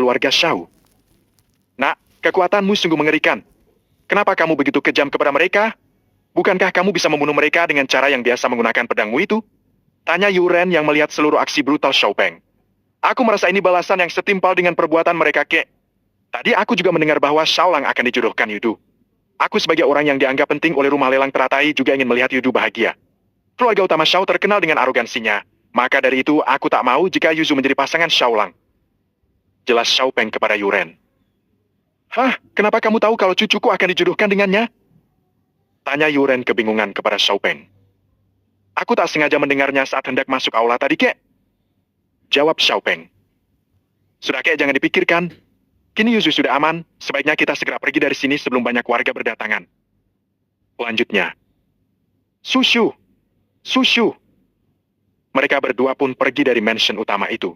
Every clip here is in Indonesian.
keluarga Shao. Nak, kekuatanmu sungguh mengerikan. Kenapa kamu begitu kejam kepada mereka? Bukankah kamu bisa membunuh mereka dengan cara yang biasa menggunakan pedangmu itu? Tanya Yuren yang melihat seluruh aksi brutal Shao Peng. Aku merasa ini balasan yang setimpal dengan perbuatan mereka, Kek. Tadi aku juga mendengar bahwa Shao Lang akan dijodohkan Yudu. Aku sebagai orang yang dianggap penting oleh rumah lelang teratai juga ingin melihat Yudu bahagia. Keluarga utama Shao terkenal dengan arogansinya. Maka dari itu aku tak mau jika Yuzu menjadi pasangan Shao Lang. Jelas Shao Peng kepada Yuren. Hah, kenapa kamu tahu kalau cucuku akan dijodohkan dengannya? Tanya Yuren kebingungan kepada Shao Peng. Aku tak sengaja mendengarnya saat hendak masuk aula tadi, Kek. Jawab Shao Peng. Sudah, Kek, jangan dipikirkan. Kini Yuzu sudah aman, sebaiknya kita segera pergi dari sini sebelum banyak warga berdatangan. Selanjutnya. Sushu. Sushu. Mereka berdua pun pergi dari mansion utama itu.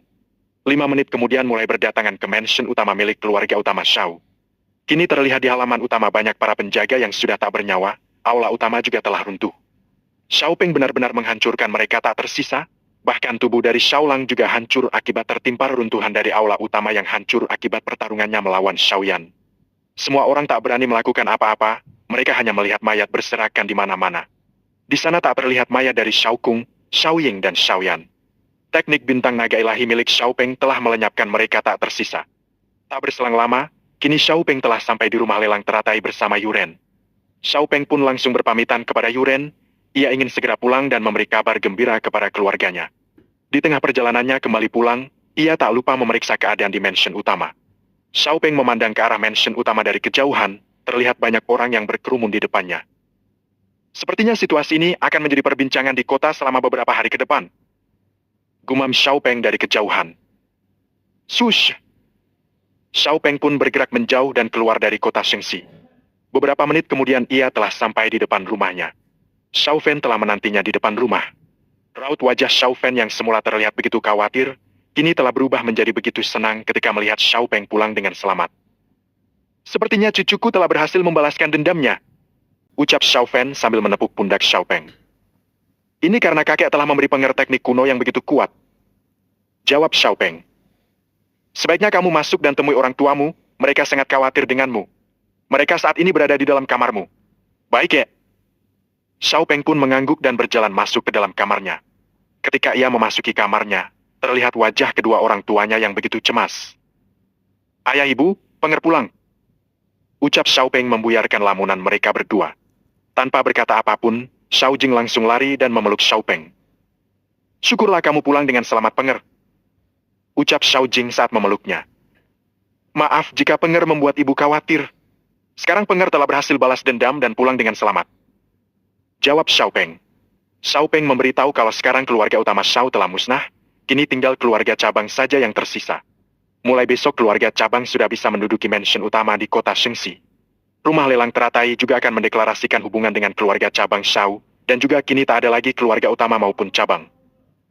5 menit kemudian mulai berdatangan ke mansion utama milik keluarga utama Shao. Kini terlihat di halaman utama banyak para penjaga yang sudah tak bernyawa, aula utama juga telah runtuh. Shao Peng benar-benar menghancurkan mereka tak tersisa, bahkan tubuh dari Shao Lang juga hancur akibat tertimpa runtuhan dari aula utama yang hancur akibat pertarungannya melawan Shao Yan. Semua orang tak berani melakukan apa-apa, mereka hanya melihat mayat berserakan di mana-mana. Di sana tak terlihat mayat dari Shao Kung, Shao Ying dan Shao Yan. Teknik bintang naga ilahi milik Shao Peng telah melenyapkan mereka tak tersisa. Tak berselang lama, kini Shao Peng telah sampai di rumah lelang teratai bersama Yuren. Shao Peng pun langsung berpamitan kepada Yuren, ia ingin segera pulang dan memberi kabar gembira kepada keluarganya. Di tengah perjalanannya kembali pulang, ia tak lupa memeriksa keadaan di mansion utama. Shao Peng memandang ke arah mansion utama dari kejauhan, terlihat banyak orang yang berkerumun di depannya. Sepertinya situasi ini akan menjadi perbincangan di kota selama beberapa hari ke depan. Gumam Shao Peng dari kejauhan. Sush! Shao Peng pun bergerak menjauh dan keluar dari kota Shengxi. Beberapa menit kemudian ia telah sampai di depan rumahnya. Shao Fan telah menantinya di depan rumah. Raut wajah Shao Fan yang semula terlihat begitu khawatir, kini telah berubah menjadi begitu senang ketika melihat Shao Peng pulang dengan selamat. Sepertinya cucuku telah berhasil membalaskan dendamnya, ucap Shao Fan sambil menepuk pundak Shao Peng. Ini karena kakek telah memberi penger teknik kuno yang begitu kuat, jawab Shao Peng. Sebaiknya kamu masuk dan temui orang tuamu, mereka sangat khawatir denganmu. Mereka saat ini berada di dalam kamarmu. Baik, ya. Shao Peng pun mengangguk dan berjalan masuk ke dalam kamarnya. Ketika ia memasuki kamarnya, terlihat wajah kedua orang tuanya yang begitu cemas. Ayah ibu, penger pulang, ucap Shao Peng membuyarkan lamunan mereka berdua. Tanpa berkata apapun, Shao Jing langsung lari dan memeluk Shao Peng. Syukurlah kamu pulang dengan selamat, penger, ucap Shao Jing saat memeluknya. Maaf jika penger membuat ibu khawatir. Sekarang penger telah berhasil balas dendam dan pulang dengan selamat, jawab Shao Peng. Shao Peng memberitahu kalau sekarang keluarga utama Shao telah musnah, kini tinggal keluarga cabang saja yang tersisa. Mulai besok keluarga cabang sudah bisa menduduki mansion utama di kota Shengxi. Rumah lelang teratai juga akan mendeklarasikan hubungan dengan keluarga cabang Shao, dan juga kini tak ada lagi keluarga utama maupun cabang.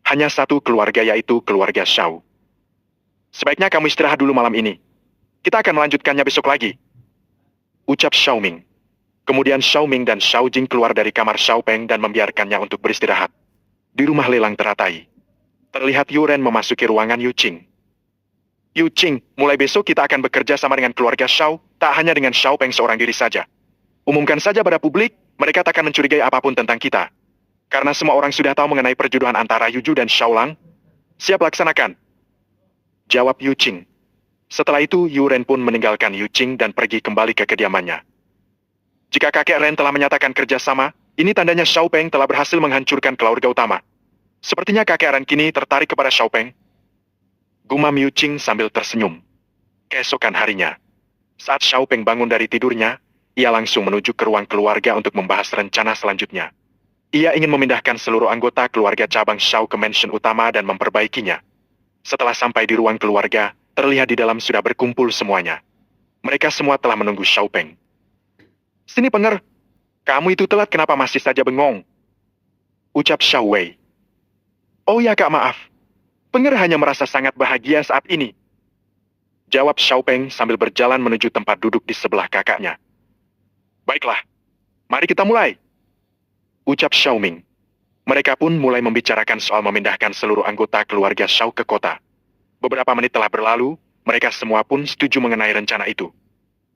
Hanya satu keluarga yaitu keluarga Shao. Sebaiknya kamu istirahat dulu malam ini. Kita akan melanjutkannya besok lagi, ucap Shao Ming. Kemudian Shao Ming dan Shao Jing keluar dari kamar Shao Peng dan membiarkannya untuk beristirahat. Di rumah lelang teratai, terlihat Yuren memasuki ruangan Yu Qing. Yu Qing, mulai besok kita akan bekerja sama dengan keluarga Shao, tak hanya dengan Shao Peng seorang diri saja. Umumkan saja pada publik, mereka tak akan mencurigai apapun tentang kita. Karena semua orang sudah tahu mengenai perjodohan antara Yuju dan Shao Lang. Siap laksanakan, jawab Yu Qing. Setelah itu Yuren pun meninggalkan Yu Qing dan pergi kembali ke kediamannya. Jika kakek Ren telah menyatakan kerjasama, ini tandanya Shao Peng telah berhasil menghancurkan keluarga utama. Sepertinya kakek Ren kini tertarik kepada Shao Peng, gumam Yu Qing sambil tersenyum. Keesokan harinya, saat Shao Peng bangun dari tidurnya, ia langsung menuju ke ruang keluarga untuk membahas rencana selanjutnya. Ia ingin memindahkan seluruh anggota keluarga cabang Shao ke mansion utama dan memperbaikinya. Setelah sampai di ruang keluarga, terlihat di dalam sudah berkumpul semuanya. Mereka semua telah menunggu Shao Peng. Sini penger, kamu itu telat kenapa masih saja bengong, ucap Shao Wei. Oh ya kak, maaf. Penger hanya merasa sangat bahagia saat ini, jawab Shao Peng sambil berjalan menuju tempat duduk di sebelah kakaknya. Baiklah, mari kita mulai, ucap Shao Ming. Mereka pun mulai membicarakan soal memindahkan seluruh anggota keluarga Shao ke kota. Beberapa menit telah berlalu, mereka semua pun setuju mengenai rencana itu.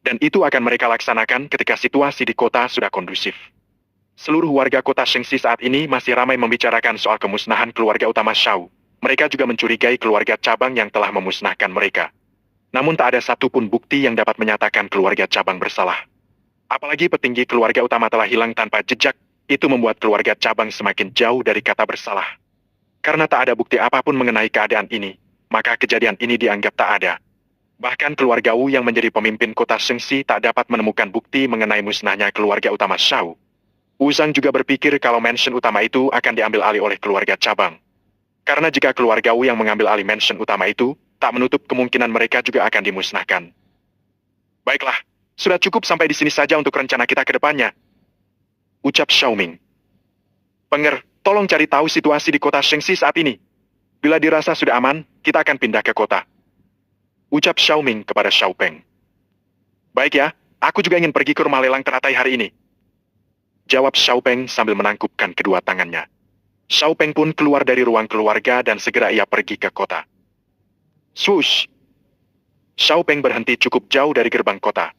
Dan itu akan mereka laksanakan ketika situasi di kota sudah kondusif. Seluruh warga kota Shengxi saat ini masih ramai membicarakan soal kemusnahan keluarga utama Shao. Mereka juga mencurigai keluarga cabang yang telah memusnahkan mereka. Namun tak ada satupun bukti yang dapat menyatakan keluarga cabang bersalah. Apalagi petinggi keluarga utama telah hilang tanpa jejak, itu membuat keluarga cabang semakin jauh dari kata bersalah. Karena tak ada bukti apapun mengenai keadaan ini, maka kejadian ini dianggap tak ada. Bahkan keluarga Wu yang menjadi pemimpin kota Shengxi tak dapat menemukan bukti mengenai musnahnya keluarga utama Shao. Wu Zhang juga berpikir kalau mansion utama itu akan diambil alih oleh keluarga cabang. Karena jika keluarga Wu yang mengambil alih mansion utama itu, tak menutup kemungkinan mereka juga akan dimusnahkan. Baiklah, sudah cukup sampai di sini saja untuk rencana kita ke depannya. Ucap Xiaoming. Penger, tolong cari tahu situasi di kota Shengxi saat ini. Bila dirasa sudah aman, kita akan pindah ke kota. Ucap Xiaoming kepada Xiaopeng. Baik ya, aku juga ingin pergi ke rumah lelang teratai hari ini. Jawab Xiaopeng sambil menangkupkan kedua tangannya. Xiaopeng pun keluar dari ruang keluarga dan segera ia pergi ke kota. Swoosh! Xiaopeng berhenti cukup jauh dari gerbang kota.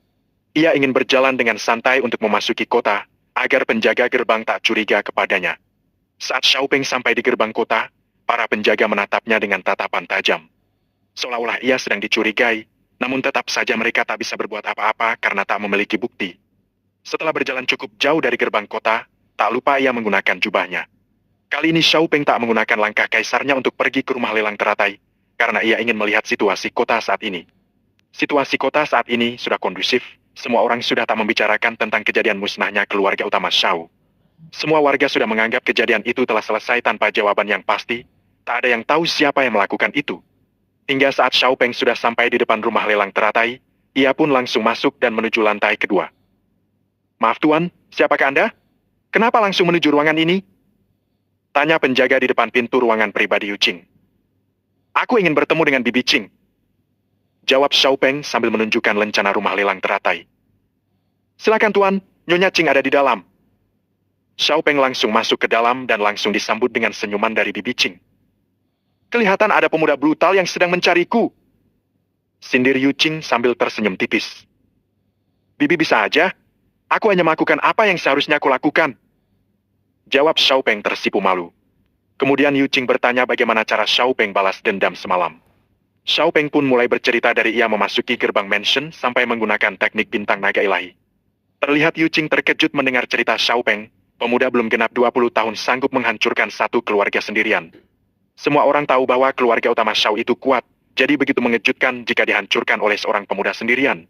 Ia ingin berjalan dengan santai untuk memasuki kota, agar penjaga gerbang tak curiga kepadanya. Saat Xiaopeng sampai di gerbang kota, para penjaga menatapnya dengan tatapan tajam. Seolah-olah ia sedang dicurigai, namun tetap saja mereka tak bisa berbuat apa-apa karena tak memiliki bukti. Setelah berjalan cukup jauh dari gerbang kota, tak lupa ia menggunakan jubahnya. Kali ini Xiaopeng tak menggunakan langkah kaisarnya untuk pergi ke rumah lelang teratai, karena ia ingin melihat situasi kota saat ini. Situasi kota saat ini sudah kondusif, semua orang sudah tak membicarakan tentang kejadian musnahnya keluarga utama Shao. Semua warga sudah menganggap kejadian itu telah selesai tanpa jawaban yang pasti, tak ada yang tahu siapa yang melakukan itu. Hingga saat Xiaopeng sudah sampai di depan rumah lelang teratai, ia pun langsung masuk dan menuju lantai kedua. Maaf tuan, siapakah Anda? Kenapa langsung menuju ruangan ini? Tanya penjaga di depan pintu ruangan pribadi Yu Qing. Aku ingin bertemu dengan Bibi Qing. Jawab Xiaopeng sambil menunjukkan lencana rumah lelang teratai. Silakan tuan, Nyonya Qing ada di dalam. Xiaopeng langsung masuk ke dalam dan langsung disambut dengan senyuman dari Bibi Qing. Kelihatan ada pemuda brutal yang sedang mencariku. Sindir Yu Qing sambil tersenyum tipis. Bibi bisa aja. Aku hanya melakukan apa yang seharusnya aku lakukan. Jawab Xiaopeng tersipu malu. Kemudian Yu Qing bertanya bagaimana cara Xiaopeng balas dendam semalam. Xiaopeng pun mulai bercerita dari ia memasuki gerbang mansion sampai menggunakan teknik bintang naga ilahi. Terlihat Yu Qing terkejut mendengar cerita Xiaopeng, pemuda belum genap 20 tahun sanggup menghancurkan satu keluarga sendirian. Semua orang tahu bahwa keluarga utama Shao itu kuat, jadi begitu mengejutkan jika dihancurkan oleh seorang pemuda sendirian.